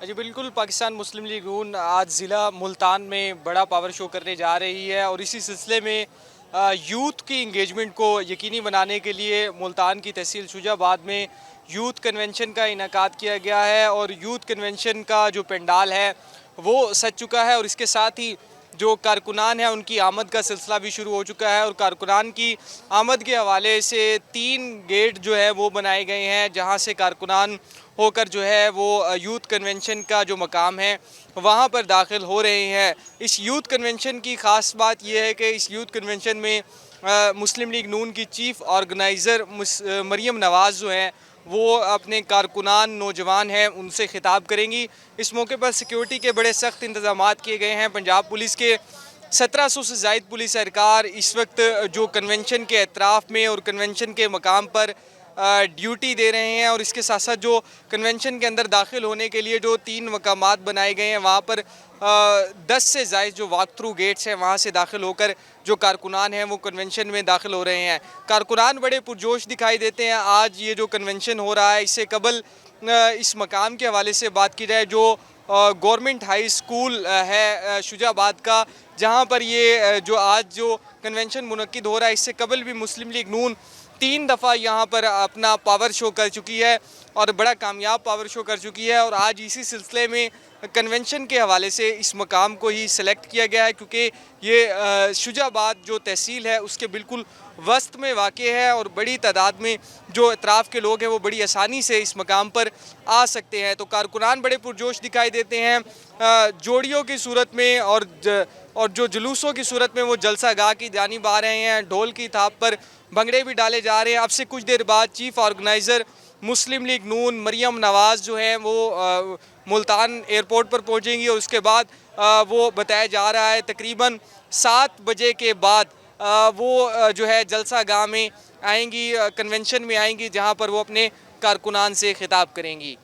जी बिल्कुल, पाकिस्तान मुस्लिम लीग नून आज ज़िला मुल्तान में बड़ा पावर शो करने जा रही है और इसी सिलसिले में यूथ की इंगेजमेंट को यकीनी बनाने के लिए मुल्तान की तहसील शुजाबाद में यूथ कन्वेंशन का इनेकाद किया गया है और यूथ कन्वेंशन का जो पंडाल है वो सज चुका है और इसके साथ ही जो कारकुनान है उनकी आमद का सिलसिला भी शुरू हो चुका है और कारकुनान की आमद के हवाले से 3 गेट जो है वो बनाए गए हैं, जहां से कारकुनान होकर जो है वो यूथ कन्वेंशन का जो मकाम है वहां पर दाखिल हो रहे हैं। इस यूथ कन्वेंशन की ख़ास बात यह है कि इस यूथ कन्वेंशन में मुस्लिम लीग नून की चीफ़ ऑर्गेनाइज़र मरियम नवाज़ जो हैं वो अपने कारकुनान नौजवान हैं उनसे खिताब करेंगी। इस मौके पर सिक्योरिटी के बड़े सख्त इंतजाम किए गए हैं। पंजाब पुलिस के 1700 से ज़ायद पुलिस एहलकार इस वक्त जो कन्वेंशन के एतराफ़ में और कन्वेंशन के मकाम पर ड्यूटी दे रहे हैं और इसके साथ साथ जो कन्वेंशन के अंदर दाखिल होने के लिए जो 3 मकामात बनाए गए हैं वहाँ पर 10 से ज़ायद जो वॉक थ्रू गेट्स हैं वहाँ से दाखिल होकर जो कारकुनान हैं वो कन्वेंशन में दाखिल हो रहे हैं। कारकुनान बड़े पुरजोश दिखाई देते हैं। आज ये जो कन्वेंशन हो रहा है इससे कबल इस मकाम के हवाले से बात की जाए जो गवर्नमेंट हाई स्कूल है शुजाबाद का, जहाँ पर ये जो आज जो कन्वेंशन मुनक्किद हो रहा है इससे कबल भी मुस्लिम लीग नून 3 दफ़ा यहाँ पर अपना पावर शो कर चुकी है और बड़ा कामयाब पावर शो कर चुकी है और आज इसी सिलसिले में कन्वेंशन के हवाले से इस मकाम को ही सेलेक्ट किया गया है क्योंकि ये शुजाबाद जो तहसील है उसके बिल्कुल वस्त में वाक़ है और बड़ी तादाद में जो अतराफ़ के लोग हैं वो बड़ी आसानी से इस मकाम पर आ सकते हैं। तो कारकुनान बड़े पुरजोश दिखाई देते हैं जोड़ियों की सूरत में और जो जुलूसों की सूरत में वो जलसा गाह की जानिब आ रहे हैं। ढोल की थाप पर भंगड़े भी डाले जा रहे हैं। अब से कुछ देर बाद चीफ़ ऑर्गेनाइज़र मुस्लिम लीग नून मरियम नवाज़ जो है वो मुल्तान एयरपोर्ट पर पहुंचेंगी और उसके बाद वो बताया जा रहा है तकरीबन 7 बजे के बाद वो जो है जलसा गाह में आएंगी, कन्वेंशन में आएंगी, जहां पर वो अपने कारकुनान से खिताब करेंगी।